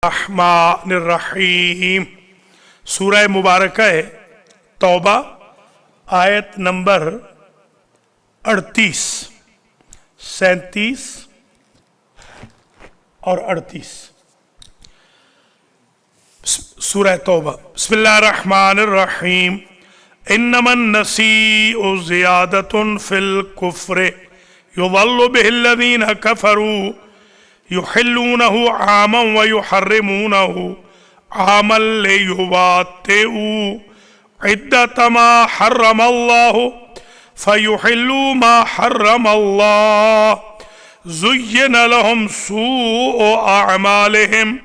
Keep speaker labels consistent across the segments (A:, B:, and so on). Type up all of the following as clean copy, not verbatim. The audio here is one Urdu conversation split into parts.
A: الرحمن الرحیم سورہ مبارکہ توبہ آیت نمبر 38 37 اور 38 سورہ توبہ بسم اللہ الرحمن الرحیم انما النسیء زیادۃ فی الکفر یضل به الذین کفروا يحلونه عاما ويحرمونه عاما ليواطئوا عدة ما حرم الله فيحلوا ما حرم الله زين لهم سوء أعمالهم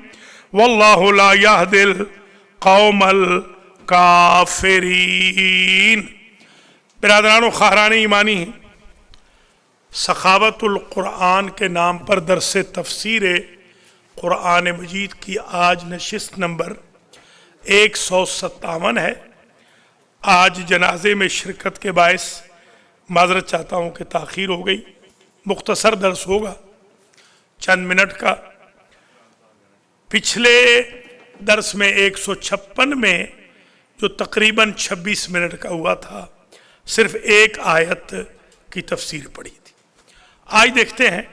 A: والله لا يهدي القوم الكافرين. برادران و خواہران ایمانی، سخاوت القرآن کے نام پر درس تفسیر قرآن مجید کی آج نشست نمبر 157 ہے. آج جنازے میں شرکت کے باعث معذرت چاہتا ہوں کہ تاخیر ہو گئی. مختصر درس ہوگا چند منٹ کا. پچھلے درس میں 156 میں جو تقریباً 26 منٹ کا ہوا تھا، صرف ایک آیت کی تفسیر پڑھی تھی. آج دیکھتے ہیں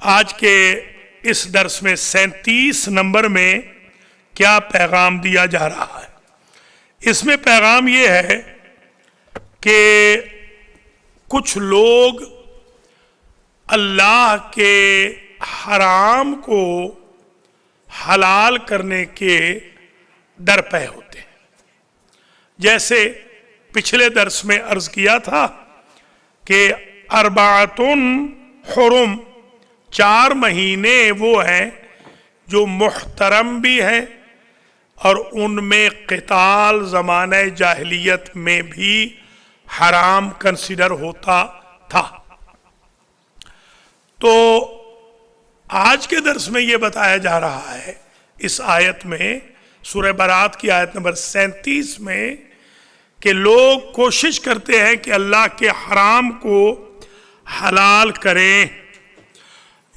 A: آج کے اس درس میں 37 نمبر میں کیا پیغام دیا جا رہا ہے. اس میں پیغام یہ ہے کہ کچھ لوگ اللہ کے حرام کو حلال کرنے کے درپے ہوتے ہیں. جیسے پچھلے درس میں عرض کیا تھا کہ اربعۃ حرم، 4 مہینے وہ ہیں جو محترم بھی ہیں اور ان میں قتال زمانہ جاہلیت میں بھی حرام کنسیڈر ہوتا تھا. تو آج کے درس میں یہ بتایا جا رہا ہے اس آیت میں، سورہ برات کی آیت نمبر 37 میں، کہ لوگ کوشش کرتے ہیں کہ اللہ کے حرام کو حلال کریں،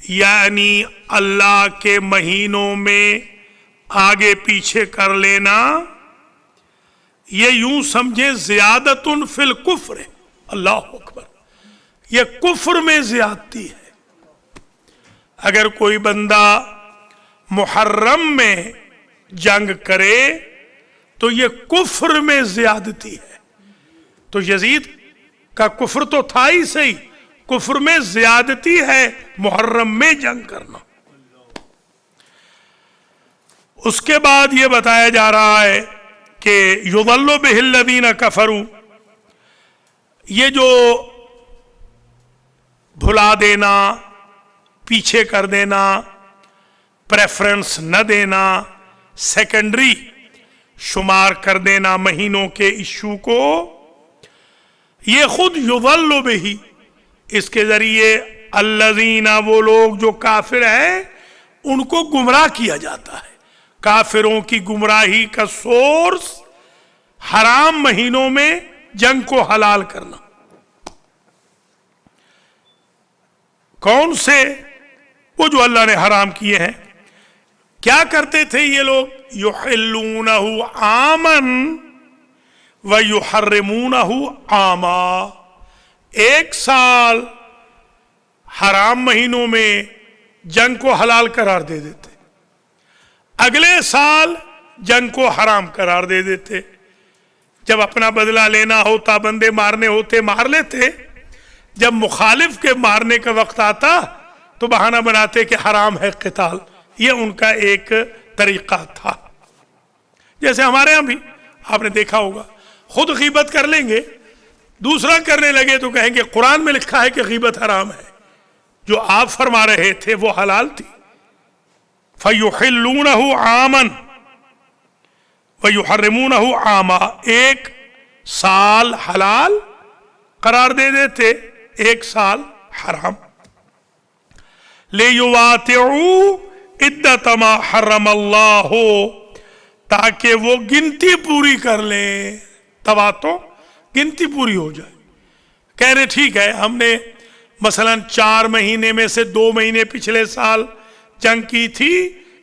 A: یعنی اللہ کے مہینوں میں آگے پیچھے کر لینا. یہ یوں سمجھیں زیادۃ فی الکفر. اللہ اکبر، یہ کفر میں زیادتی ہے. اگر کوئی بندہ محرم میں جنگ کرے تو یہ کفر میں زیادتی ہے. تو یزید کا کفر تو تھا ہی صحیح، کفر میں زیادتی ہے محرم میں جنگ کرنا. اس کے بعد یہ بتایا جا رہا ہے کہ یضل بہ الذین کفروا، یہ جو بھلا دینا، پیچھے کر دینا، پریفرنس نہ دینا، سیکنڈری شمار کر دینا مہینوں کے ایشو کو، یہ خود یضل بہ، اس کے ذریعے الذین، وہ لوگ جو کافر ہیں ان کو گمراہ کیا جاتا ہے. کافروں کی گمراہی کا سورس حرام مہینوں میں جنگ کو حلال کرنا. کون سے؟ وہ جو اللہ نے حرام کیے ہیں. کیا کرتے تھے یہ لوگ؟ یحلونہ عاما ویحرمونہ عاما. 1 سال حرام مہینوں میں جنگ کو حلال قرار دے دیتے، اگلے سال جنگ کو حرام قرار دے دیتے. جب اپنا بدلہ لینا ہوتا، بندے مارنے ہوتے، مار لیتے. جب مخالف کے مارنے کا وقت آتا تو بہانہ بناتے کہ حرام ہے قتال. یہ ان کا ایک طریقہ تھا. جیسے ہمارے ہاں بھی آپ نے دیکھا ہوگا، خود غیبت کر لیں گے، دوسرا کرنے لگے تو کہیں گے قرآن میں لکھا ہے کہ غیبت حرام ہے، جو آپ فرما رہے تھے وہ حلال تھی. فَيُحِلُّونَهُ عَامًا وَيُحَرِّمُونَهُ عَامًا، 1 سال حلال قرار دے دیتے، 1 سال حرام. لِيُوَاطِعُوا عِدَّةَ مَا حَرَّمَ اللَّهُ، تاکہ وہ گنتی پوری کر لیں. تواطؤ، گنتی پوری ہو جائے. کہہ رہے ٹھیک ہے، ہم نے مثلا 4 مہینے میں سے 2 مہینے پچھلے سال جنگ کی تھی،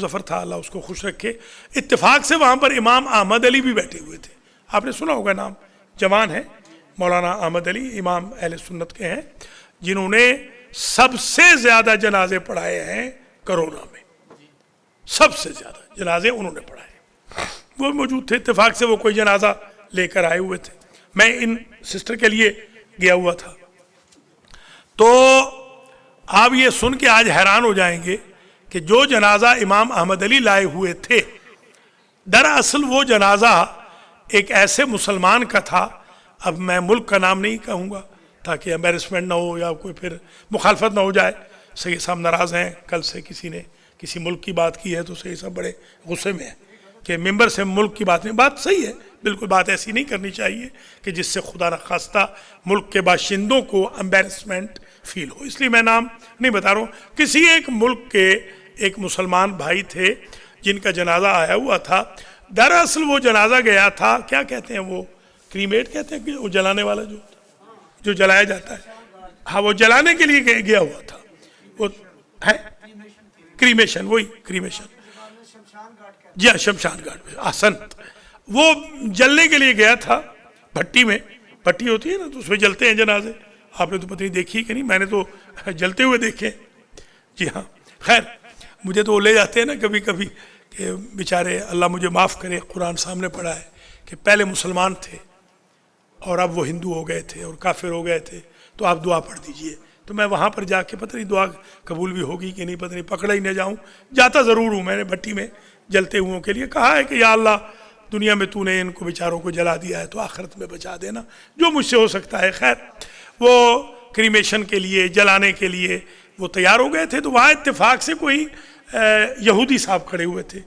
A: ظفر تھا، اللہ اس کو خوش رکھے، اتفاق سے وہاں پر امام احمد علی بھی بیٹھے ہوئے تھے. آپ نے سنا ہوگا نام، جوان ہیں مولانا احمد علی، امام اہل سنت کے ہیں، جنہوں نے سب سے زیادہ جنازے پڑھائے ہیں کرونا میں، سب سے زیادہ جنازے انہوں نے پڑھائے. وہ موجود تھے، اتفاق سے وہ کوئی جنازہ لے کر آئے ہوئے تھے. میں ان سسٹر کے لیے گیا ہوا تھا. تو آپ یہ سن کے آج حیران ہو جائیں گے کہ جو جنازہ امام احمد علی لائے ہوئے تھے، دراصل وہ جنازہ ایک ایسے مسلمان کا تھا، اب میں ملک کا نام نہیں کہوں گا تاکہ امبیرسمنٹ نہ ہو یا کوئی پھر مخالفت نہ ہو جائے. سید صاحب ناراض ہیں، کل سے کسی نے کسی ملک کی بات کی ہے تو سید صاحب بڑے غصے میں ہیں کہ ممبر سے ملک کی بات نہیں. بات صحیح ہے، بالکل بات ایسی نہیں کرنی چاہیے کہ جس سے خدا نخواستہ ملک کے باشندوں کو امبیرسمنٹ فیل ہو. اس لیے میں نام نہیں بتا رہا ہوں. کسی ایک ملک کے ایک مسلمان بھائی تھے جن کا جنازہ آیا ہوا تھا. دراصل وہ جنازہ گیا تھا، کیا کہتے ہیں وہ، کریمیٹ کہتے ہیں کہ وہ جلانے والا جو جلایا جاتا ہے، ہاں وہ جلانے کے لیے گیا ہوا تھا. وہ ہے کریمیشن، وہی کریمیشن، جی ہاں شمشان گھاٹ پہ احسنت. وہ جلنے کے لیے گیا تھا بھٹی میں، بھٹی ہوتی ہے نا تو اس میں جلتے ہیں جنازے. آپ نے تو پتہ نہیں دیکھی کہ نہیں، میں نے تو جلتے ہوئے دیکھے. جی ہاں خیر، مجھے تو وہ لے جاتے ہیں نا کبھی کبھی کہ بیچارے، اللہ مجھے معاف کرے، قرآن سامنے پڑھا ہے کہ پہلے مسلمان تھے اور اب وہ ہندو ہو گئے تھے اور کافر ہو گئے تھے، تو آپ دعا پڑھ دیجئے. تو میں وہاں پر جا کے پتہ نہیں دعا قبول بھی ہوگی کہ نہیں، پتہ نہیں، پکڑا ہی نہ جاؤں. جاتا ضرور ہوں. میں نے بھٹی میں جلتے ہوئوں کے لیے کہا ہے کہ یا اللہ دنیا میں تو نے ان کو بیچاروں کو جلا دیا ہے تو آخرت میں بچا دینا جو مجھ سے ہو سکتا ہے. خیر وہ کریمیشن کے لیے، جلانے کے لیے وہ تیار ہو گئے تھے. تو وہاں اتفاق سے کوئی یہودی صاحب کھڑے ہوئے تھے،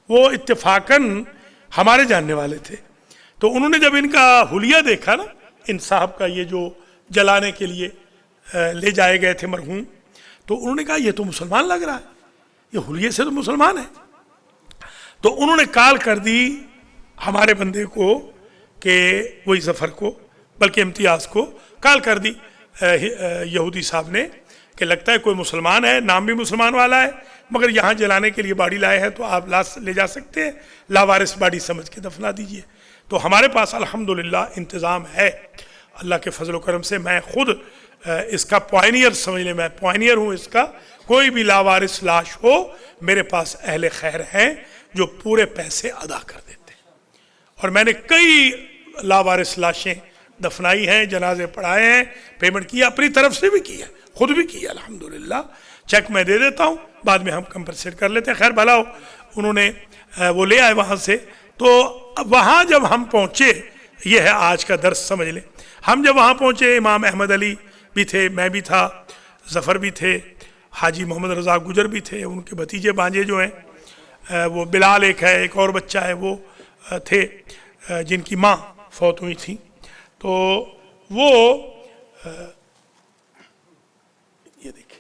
A: وہ اتفاقاً ہمارے جاننے والے تھے. تو انہوں نے جب ان کا حلیہ دیکھا نا، ان صاحب کا یہ جو جلانے کے لیے لے جائے گئے تھے مرحوم، تو انہوں نے کہا یہ تو مسلمان لگ رہا ہے، یہ حلیے سے تو مسلمان ہے. تو انہوں نے کال کر دی ہمارے بندے کو کہ وہی ظفر کو، بلکہ امتیاز کو کال کر دی یہودی صاحب نے کہ لگتا ہے کوئی مسلمان ہے، نام بھی مسلمان والا ہے، مگر یہاں جلانے کے لیے باڑی لائے ہیں تو آپ لے جا سکتے ہیں، لاوارث باڑی سمجھ کے دفنا دیجئے. تو ہمارے پاس الحمدللہ انتظام ہے اللہ کے فضل و کرم سے. میں خود اس کا پوائنیئر سمجھ لیں، میں پوائنیئر ہوں اس کا. کوئی بھی لاوارث لاش ہو میرے پاس اہل خیر ہیں جو پورے پیسے ادا کر دیتے ہیں. اور میں نے کئی لاوارث لاشیں دفنائی ہیں، جنازے پڑھائے ہیں، پیمنٹ کی اپنی طرف سے بھی کی ہے، خود بھی کی ہے الحمدللہ. چیک میں دے دیتا ہوں، بعد میں ہم کمپنسیٹ کر لیتے ہیں. خیر بھلا ہو، انہوں نے وہ لے آئے وہاں سے. تو وہاں جب ہم پہنچے، یہ ہے آج کا درس سمجھ لیں. ہم جب وہاں پہنچے، امام احمد علی بھی تھے، میں بھی تھا، ظفر بھی تھے، حاجی محمد رضا گجر بھی تھے، ان کے بھتیجے بانجے جو ہیں وہ بلال ایک ہے، ایک اور بچہ ہے، وہ تھے جن کی ماں فوت ہوئی تھی. تو وہ یہ دیکھیں،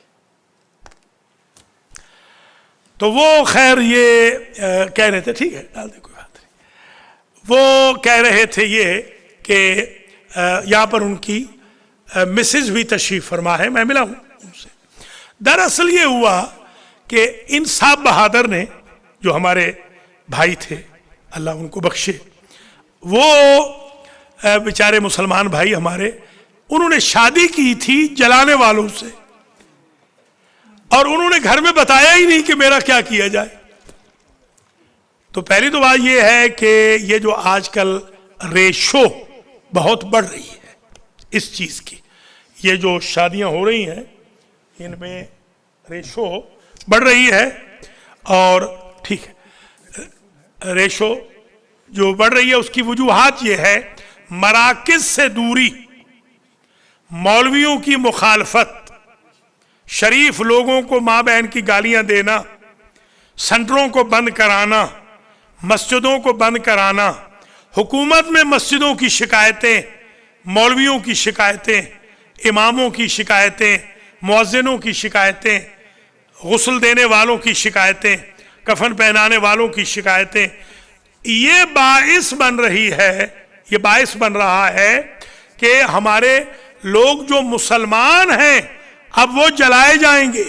A: تو وہ خیر یہ کہہ رہے تھے، ٹھیک ہے ڈال دیں کوئی بات نہیں، وہ کہہ رہے تھے یہ کہ یہاں پر ان کی مسز بھی تشریف فرما ہے، میں ملا ہوں ان سے. دراصل یہ ہوا کہ ان صاحب بہادر نے، جو ہمارے بھائی تھے اللہ ان کو بخشے، وہ بیچارے مسلمان بھائی ہمارے، انہوں نے شادی کی تھی جلانے والوں سے، اور انہوں نے گھر میں بتایا ہی نہیں کہ میرا کیا کیا جائے. تو پہلی تو بات یہ ہے کہ یہ جو آج کل ریشو بہت بڑھ رہی ہے اس چیز کی، یہ جو شادیاں ہو رہی ہیں ان میں ریشو بڑھ رہی ہے. اور ٹھیک ہے، ریشو جو بڑھ رہی ہے اس کی وجوہات یہ ہے: مراکز سے دوری، مولویوں کی مخالفت، شریف لوگوں کو ماں بہن کی گالیاں دینا، سنٹروں کو بند کرانا، مسجدوں کو بند کرانا، حکومت میں مسجدوں کی شکایتیں، مولویوں کی شکایتیں، اماموں کی شکایتیں، مؤذنوں کی شکایتیں، غسل دینے والوں کی شکایتیں، کفن پہنانے والوں کی شکایتیں. یہ باعث بن رہی ہے، یہ باعث بن رہا ہے کہ ہمارے لوگ جو مسلمان ہیں اب وہ جلائے جائیں گے.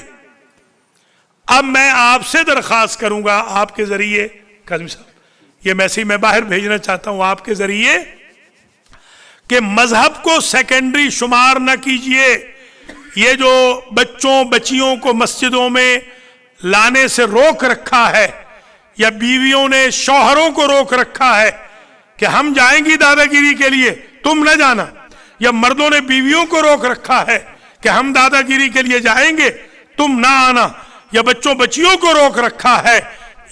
A: اب میں آپ سے درخواست کروں گا آپ کے ذریعے، قاضی صاحب یہ میسیج میں باہر بھیجنا چاہتا ہوں آپ کے ذریعے، کہ مذہب کو سیکنڈری شمار نہ کیجئے. یہ جو بچوں بچیوں کو مسجدوں میں لانے سے روک رکھا ہے، یا بیویوں نے شوہروں کو روک رکھا ہے کہ ہم جائیں گی دادا گیری کے لیے تم نہ جانا، یا مردوں نے بیویوں کو روک رکھا ہے کہ ہم دادا گیری کے لیے جائیں گے تم نہ آنا، یا بچوں بچیوں کو روک رکھا ہے،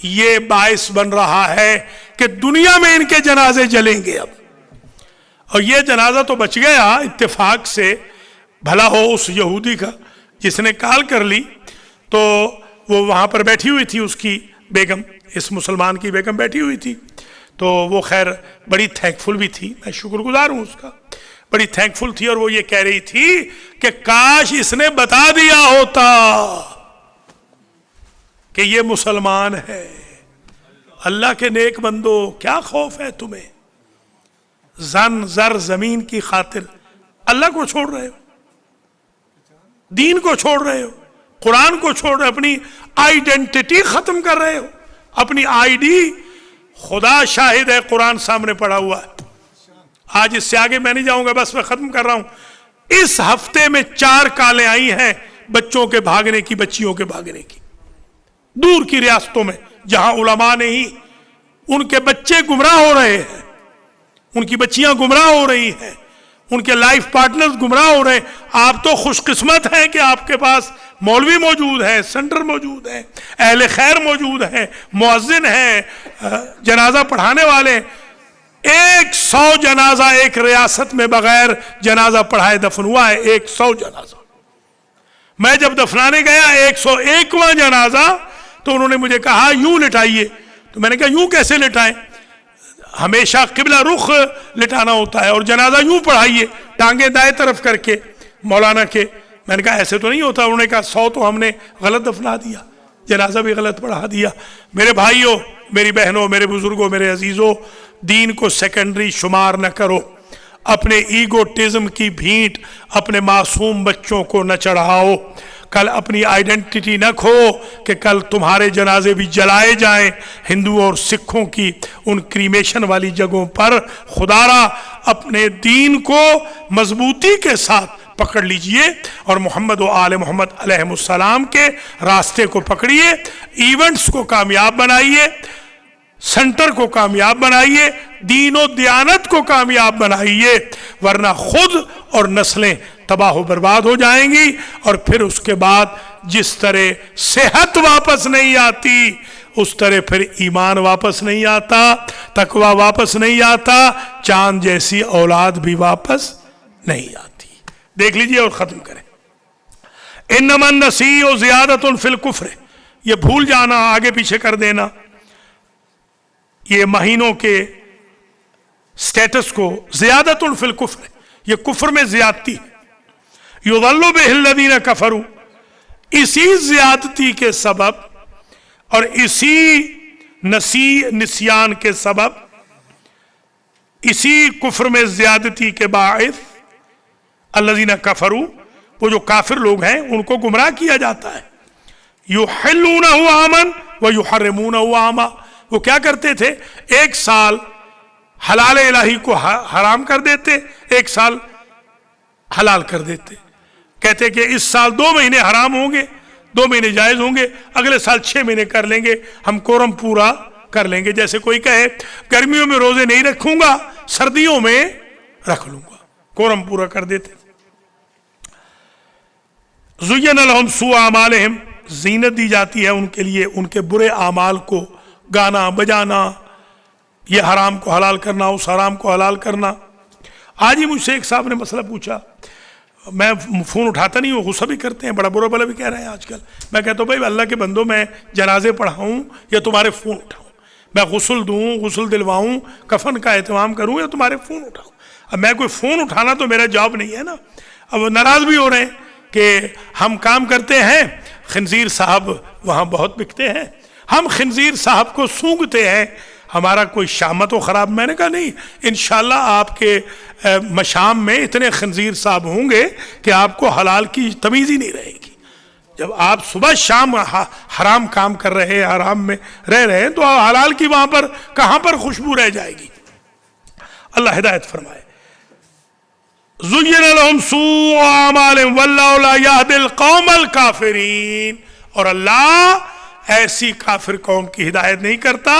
A: یہ باعث بن رہا ہے کہ دنیا میں ان کے جنازے جلیں گے. اب اور یہ جنازہ تو بچ گیا اتفاق سے، بھلا ہو اس یہودی کا جس نے کال کر لی، تو وہ وہاں پر بیٹھی ہوئی تھی، اس کی بیگم، اس مسلمان کی بیگم بیٹھی ہوئی تھی، تو وہ خیر بڑی تھینکفل بھی تھی، میں شکر گزار ہوں اس کا، بڑی تھینکفل تھی، اور وہ یہ کہہ رہی تھی کہ کاش اس نے بتا دیا ہوتا کہ یہ مسلمان ہے. اللہ کے نیک بندو، کیا خوف ہے تمہیں؟ زن زر زمین کی خاطر اللہ کو چھوڑ رہے ہو، دین کو چھوڑ رہے ہو، قرآن کو چھوڑ رہے ہو، اپنی آئیڈینٹی ختم کر رہے ہو، اپنی آئی ڈی. خدا شاہد ہے، قرآن سامنے پڑا ہوا ہے. آج اس سے آگے میں نہیں جاؤں گا، بس میں ختم کر رہا ہوں. اس ہفتے میں 4 کالیں آئی ہیں بچوں کے بھاگنے کی، بچیوں کے بھاگنے کی، دور کی ریاستوں میں جہاں علماء نہیں، ان کے بچے گمراہ ہو رہے ہیں، ان کی بچیاں گمراہ ہو رہی ہیں، ان کے لائف پارٹنرز گمراہ ہو رہے ہیں. آپ تو خوش قسمت ہیں کہ آپ کے پاس مولوی موجود ہیں، سینٹر موجود ہیں، اہل خیر موجود ہیں، مؤذن ہیں، جنازہ پڑھانے والے. 100 جنازہ ایک ریاست میں بغیر جنازہ پڑھائے دفن ہوا ہے، 100 جنازہ. میں جب دفنانے گیا 101واں جنازہ، تو انہوں نے مجھے کہا یوں لٹائیے، تو میں نے کہا یوں کیسے لٹائیں؟ ہمیشہ قبلہ رخ لٹانا ہوتا ہے، اور جنازہ یوں پڑھائیے، ٹانگیں دائیں طرف کر کے مولانا کے. میں نے کہا ایسے تو نہیں ہوتا. انہوں نے کہا 100 تو ہم نے غلط دفنا دیا، جنازہ بھی غلط پڑھا دیا. میرے بھائیوں، میری بہنوں، میرے بزرگوں، میرے عزیزوں، دین کو سیکنڈری شمار نہ کرو. اپنے ایگوٹزم کی بھینٹ اپنے معصوم بچوں کو نہ چڑھاؤ. کل اپنی آئیڈینٹی نہ کھو کہ کل تمہارے جنازے بھی جلائے جائیں ہندو اور سکھوں کی ان کریمیشن والی جگہوں پر. خدارا اپنے دین کو مضبوطی کے ساتھ پکڑ لیجئے، اور محمد و آل محمد علیہ السلام کے راستے کو پکڑیے. ایونٹس کو کامیاب بنائیے، سنٹر کو کامیاب بنائیے، دین و دیانت کو کامیاب بنائیے، ورنہ خود اور نسلیں تباہ و برباد ہو جائیں گی. اور پھر اس کے بعد جس طرح صحت واپس نہیں آتی، اس طرح پھر ایمان واپس نہیں آتا، تقوی واپس نہیں آتا، چاند جیسی اولاد بھی واپس نہیں آتی. دیکھ لیجئے اور ختم کریں. انما النسیء زیادۃ فی الکفر، یہ بھول جانا، آگے پیچھے کر دینا، یہ مہینوں کے سٹیٹس کو زیادۃ فی الکفر، یہ کفر میں زیادتی ہے. یضل بہ الذین کفروا، اسی زیادتی کے سبب اور اسی نسیان کے سبب، اسی کفر میں زیادتی کے باعث الذین کفروا، وہ جو کافر لوگ ہیں ان کو گمراہ کیا جاتا ہے. یحلونہ عاما ویحرمونہ عاما، وہ کیا کرتے تھے؟ 1 سال حلال الہی کو حرام کر دیتے، 1 سال حلال کر دیتے. کہتے کہ اس سال 2 مہینے حرام ہوں گے، 2 مہینے جائز ہوں گے، اگلے سال 6 مہینے کر لیں گے، ہم کورم پورا کر لیں گے. جیسے کوئی کہے گرمیوں میں روزے نہیں رکھوں گا، سردیوں میں رکھ لوں گا، کورم پورا کر دیتے. زین لہم سوء اعمالہم، زینت دی جاتی ہے ان کے لیے ان کے برے اعمال کو، گانا بجانا، یہ حرام کو حلال کرنا، اس حرام کو حلال کرنا. آج ہی مجھ سے ایک صاحب نے مسئلہ پوچھا، میں فون اٹھاتا نہیں ہوں، غصہ بھی کرتے ہیں، بڑا برا بلا بھی کہہ رہے ہیں آج کل. میں کہتا ہوں بھائی اللہ کے بندوں، میں جنازے پڑھاؤں یا تمہارے فون اٹھاؤں؟ میں غسل دوں، غسل دلواؤں، کفن کا اہتمام کروں یا تمہارے فون اٹھاؤں؟ اب میں کوئی فون اٹھانا تو میرا جاب نہیں ہے نا. اب ناراض بھی ہو رہے ہیں کہ ہم کام کرتے ہیں، خنزیر صاحب وہاں بہت بکتے ہیں، ہم خنزیر صاحب کو سونگتے ہیں، ہمارا کوئی شامت و خراب. میں نے کہا نہیں، انشاءاللہ آپ کے مشام میں اتنے خنزیر صاحب ہوں گے کہ آپ کو حلال کی تمیز ہی نہیں رہے گی. جب آپ صبح شام حرام کام کر رہے ہیں، حرام میں رہ رہے ہیں، تو حلال کی وہاں پر کہاں پر خوشبو رہ جائے گی؟ اللہ ہدایت فرمائے۔ زُيِّنَ لَهُمْ سُوءُ أَعْمَالِهِمْ وَاللَّهُ لَا يَهْدِي الْقَوْمَ الْكَافِرِينَ، اور اللہ ایسی کافر قوم کی ہدایت نہیں کرتا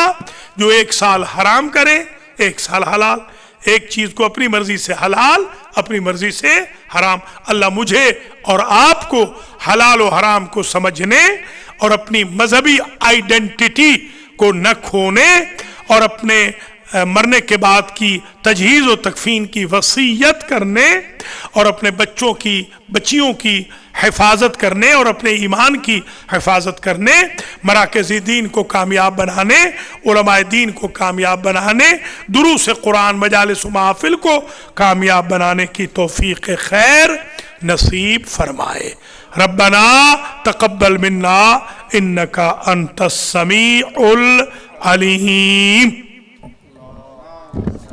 A: جو ایک سال حرام کرے، ایک سال حلال، ایک چیز کو اپنی مرضی سے حلال، اپنی مرضی سے حرام۔ اللہ مجھے اور آپ کو حلال و حرام کو سمجھنے اور اپنی مذہبی آئیڈینٹیٹی کو نہ کھونے اور اپنے مرنے کے بعد کی تجہیز و تکفین کی وصیت کرنے اور اپنے بچیوں کی حفاظت کرنے اور اپنے ایمان کی حفاظت کرنے، مراکز دین کو کامیاب بنانے، علماء دین کو کامیاب بنانے، دروس قرآن مجالس و محافل کو کامیاب بنانے کی توفیق خیر نصیب فرمائے۔ ربنا تقبل منا انکا انت السمیع العلیم۔